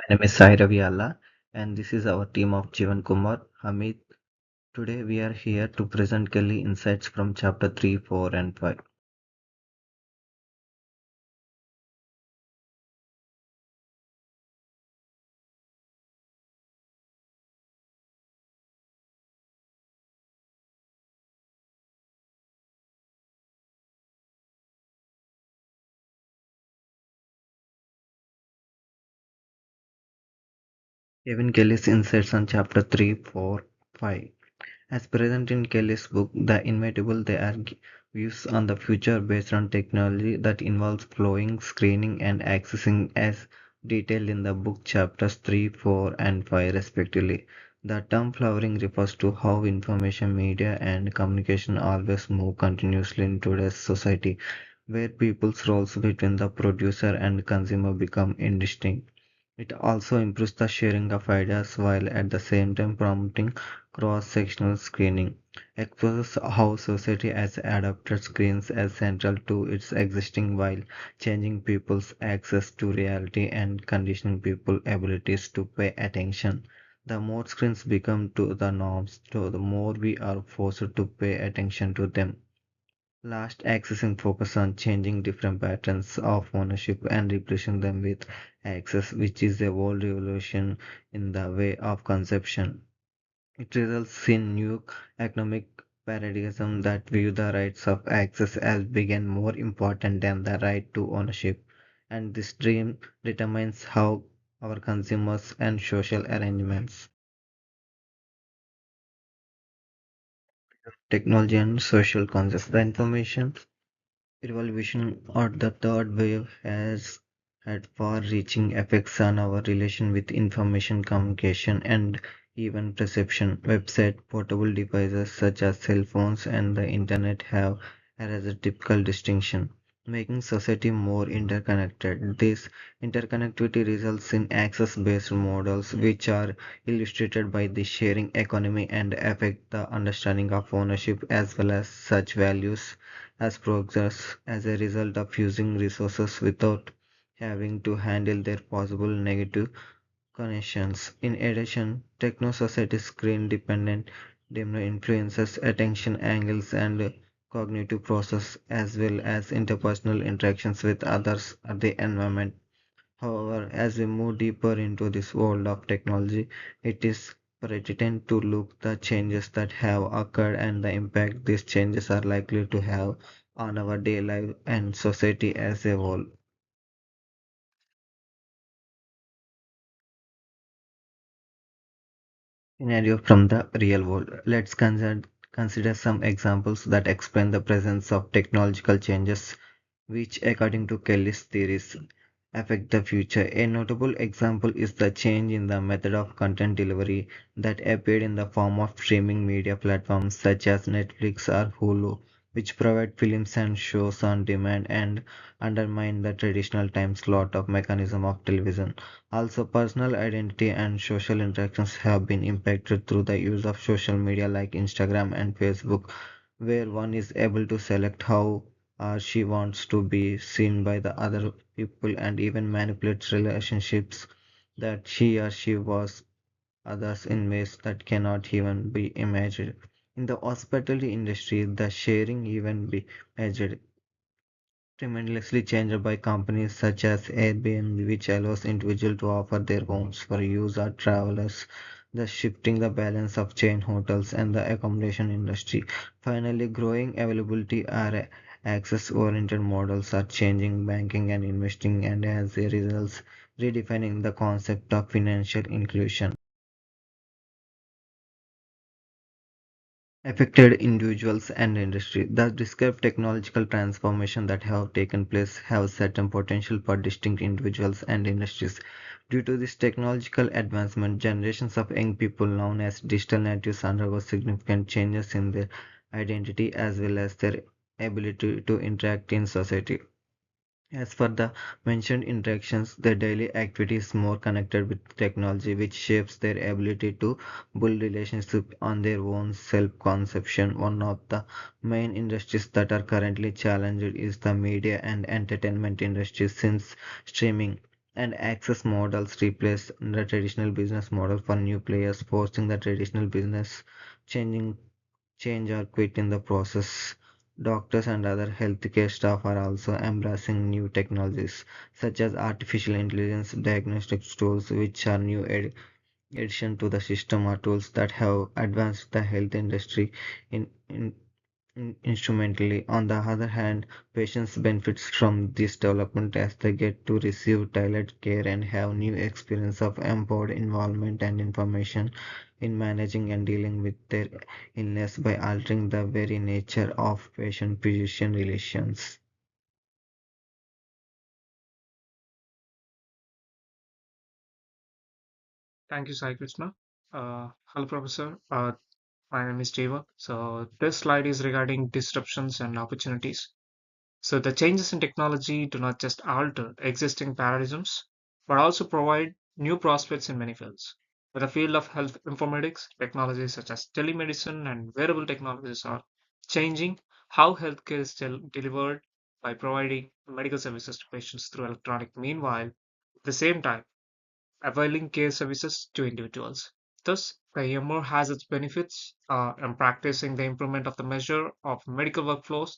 My name is Sai Ravi Alla, and this is our team of Jivan Kumar, Hamid. Today we are here to present Kelly insights from chapter 3, 4, and 5. Kevin Kelly's insights on chapter 3, 4, 5. As present in Kelly's book, The Inevitable, they are views on the future based on technology that involves flowing, screening, and accessing as detailed in the book chapters 3, 4, and 5, respectively. The term flowering refers to how information, media, and communication always move continuously in today's society, where people's roles between the producer and consumer become indistinct. It also improves the sharing of ideas while at the same time promoting cross-sectional screening, exposes how society has adopted screens as central to its existing while changing people's access to reality and conditioning people's abilities to pay attention. The more screens become to the norms, so the more we are forced to pay attention to them. Last accessing focus on changing different patterns of ownership and replacing them with access, which is a whole revolution in the way of conception. It results in new economic paradigm that view the rights of access as being more important than the right to ownership. And this dream determines how our consumers and social arrangements, technology and social concepts. The information revolution or the third wave has had far-reaching effects on our relation with information communication and even perception. Website portable devices such as cell phones and the internet have as a typical distinction, making society more interconnected. This interconnectivity results in access-based models which are illustrated by the sharing economy and affect the understanding of ownership as well as such values as progress as a result of using resources without having to handle their possible negative connections. In addition, techno society's screen dependent influences attention angles and cognitive process as well as interpersonal interactions with others or the environment. However, as we move deeper into this world of technology, it is pertinent to look the changes that have occurred and the impact these changes are likely to have on our daily life and society as a whole. Scenario from the real world. Let's consider some examples that explain the presence of technological changes which, according to Kelly's theories, affect the future. A notable example is the change in the method of content delivery that appeared in the form of streaming media platforms such as Netflix or Hulu, which provide films and shows on demand and undermine the traditional time slot of mechanism of television. Also, personal identity and social interactions have been impacted through the use of social media like Instagram and Facebook, where one is able to select how she wants to be seen by the other people and even manipulates relationships that she was others in ways that cannot even be imagined. In the hospitality industry, the sharing even be measured tremendously changed by companies such as Airbnb, which allows individuals to offer their homes for use or travelers, thus shifting the balance of chain hotels and the accommodation industry. Finally, growing availability are access-oriented models are changing banking and investing, and as a result, redefining the concept of financial inclusion. Affected individuals and industry. The described technological transformation that have taken place have certain potential for distinct individuals and industries. Due to this technological advancement, generations of young people known as digital natives undergo significant changes in their identity as well as their ability to interact in society. As for the mentioned interactions, their daily activity is more connected with technology, which shapes their ability to build relationships on their own self-conception. One of the main industries that are currently challenged is the media and entertainment industry since streaming. and access models replace the traditional business model for new players, forcing the traditional business changing change or quit in the process. Doctors and other healthcare staff are also embracing new technologies such as artificial intelligence diagnostics tools, which are new addition to the system or tools that have advanced the health industry in instrumentally. On the other hand, patients benefits from this development as they get to receive tailored care and have new experience of empowered involvement and information in managing and dealing with their illness by altering the very nature of patient-physician relations. Thank you, Sai Krishna. Hello, Professor. My name is Jeva. So this slide is regarding disruptions and opportunities. So the changes in technology do not just alter existing paradigms, but also provide new prospects in many fields. For the field of health informatics, technologies such as telemedicine and wearable technologies are changing how healthcare is delivered by providing medical services to patients through electronic. Meanwhile, at the same time, availing care services to individuals. Thus, the EMR has its benefits in practicing the improvement of the measure of medical workflows,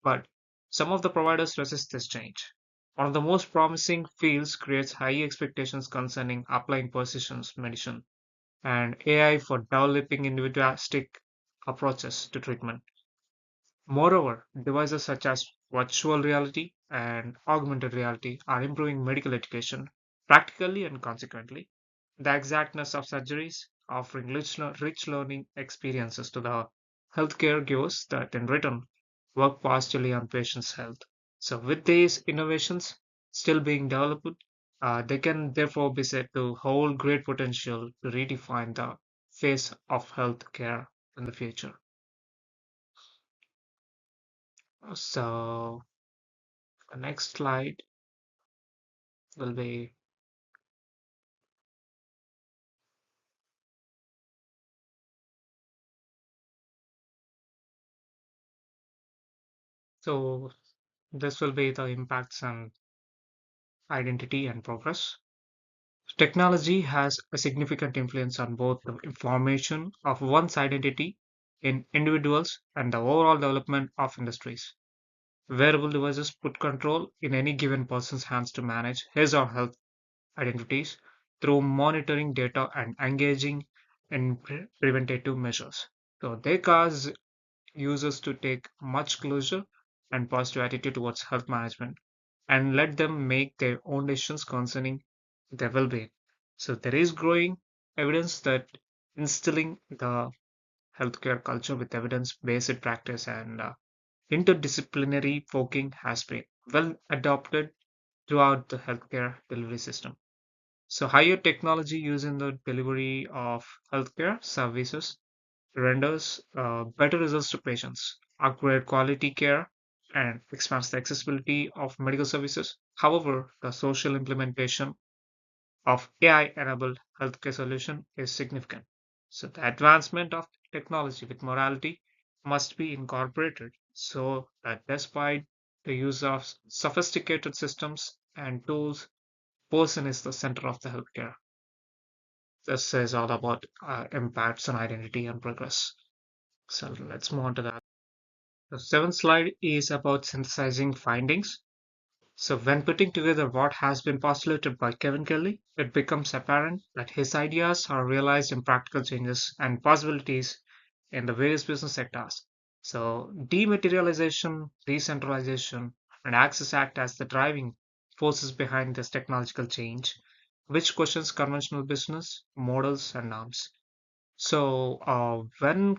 but some of the providers resist this change. One of the most promising fields creates high expectations concerning applying precision medicine and AI for developing individualistic approaches to treatment. Moreover, devices such as virtual reality and augmented reality are improving medical education practically and consequently. The exactness of surgeries, offering rich learning experiences to the healthcare givers that in return work positively on patients' health. So, with these innovations still being developed, they can therefore be said to hold great potential to redefine the face of healthcare in the future. So, the next slide will be so this will be the impacts on identity and progress. Technology has a significant influence on both the information of one's identity in individuals and the overall development of industries. Wearable devices put control in any given person's hands to manage his or her identities through monitoring data and engaging in preventative measures. So they cause users to take much closer and positive attitude towards health management and let them make their own decisions concerning their well-being. So there is growing evidence that instilling the healthcare culture with evidence-based practice and interdisciplinary focusing has been well adopted throughout the healthcare delivery system. So higher technology used in the delivery of healthcare services renders better results to patients, upgrade quality care, and expands the accessibility of medical services. However, the social implementation of AI-enabled healthcare solution is significant. So the advancement of technology with morality must be incorporated so that despite the use of sophisticated systems and tools, person is the center of the healthcare. This is all about impacts on identity and progress. So let's move on to that. The seventh slide is about synthesizing findings. So, when putting together what has been postulated by Kevin Kelly, it becomes apparent that his ideas are realized in practical changes and possibilities in the various business sectors. So, dematerialization, decentralization, and access act as the driving forces behind this technological change, which questions conventional business models and norms. So, when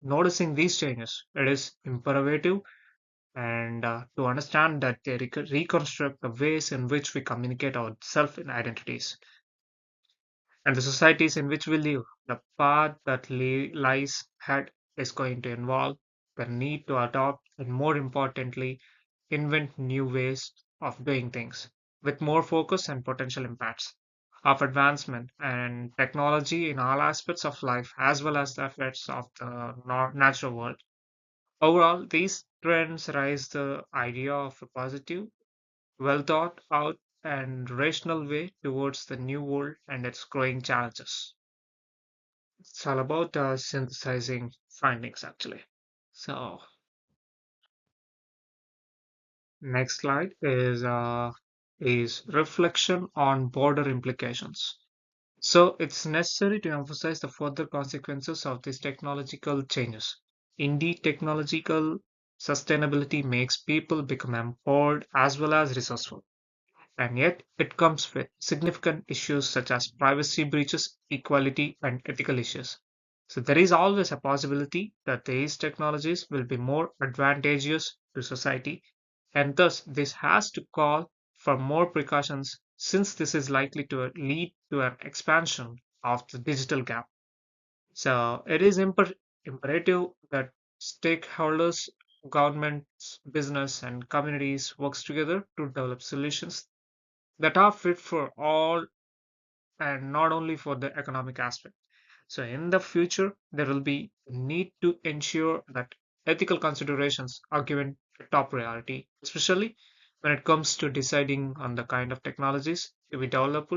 noticing these changes, it is imperative and to understand that they reconstruct the ways in which we communicate our self and identities and the societies in which we live. The path that lies ahead is going to involve the need to adopt and, more importantly, invent new ways of doing things with more focus and potential impacts of advancement and technology in all aspects of life as well as the effects of the natural world. Overall, these trends raise the idea of a positive, well thought out and rational way towards the new world and its growing challenges. It's all about synthesizing findings, actually. So, next slide is reflection on border implications. So, it's necessary to emphasize the further consequences of these technological changes. Indeed, technological sustainability makes people become empowered as well as resourceful. And yet, it comes with significant issues such as privacy breaches, equality, and ethical issues. So, there is always a possibility that these technologies will be more advantageous to society, and thus, this has to call for more precautions since this is likely to lead to an expansion of the digital gap. So, it is imperative that stakeholders, governments, business, and communities works together to develop solutions that are fit for all and not only for the economic aspect. So, in the future, there will be a need to ensure that ethical considerations are given top priority, especially when it comes to deciding on the kind of technologies to be developed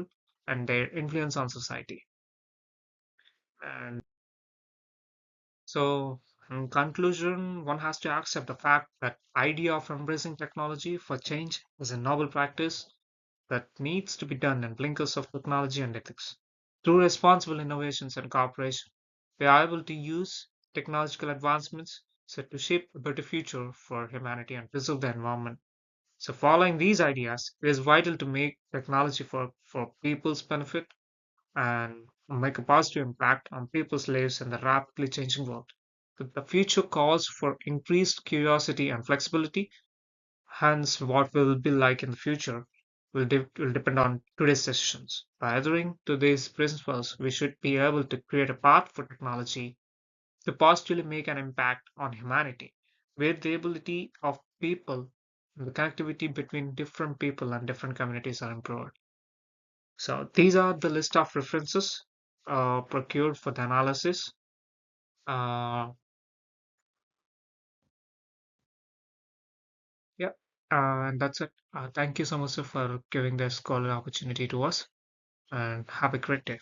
and their influence on society. And so, in conclusion, one has to accept the fact that idea of embracing technology for change is a noble practice that needs to be done in blinkers of technology and ethics. Through responsible innovations and cooperation, we are able to use technological advancements so to shape a better future for humanity and preserve the environment. So following these ideas, it is vital to make technology for people's benefit and make a positive impact on people's lives in the rapidly changing world. The future calls for increased curiosity and flexibility. Hence, what will be like in the future will depend on today's decisions. By adhering to these principles, we should be able to create a path for technology to positively make an impact on humanity, where the ability of people and the connectivity between different people and different communities are improved. So these are the list of references procured for the analysis. Uh, yeah, and that's it. Thank you so much sir, for giving this call opportunity to us, and have a great day.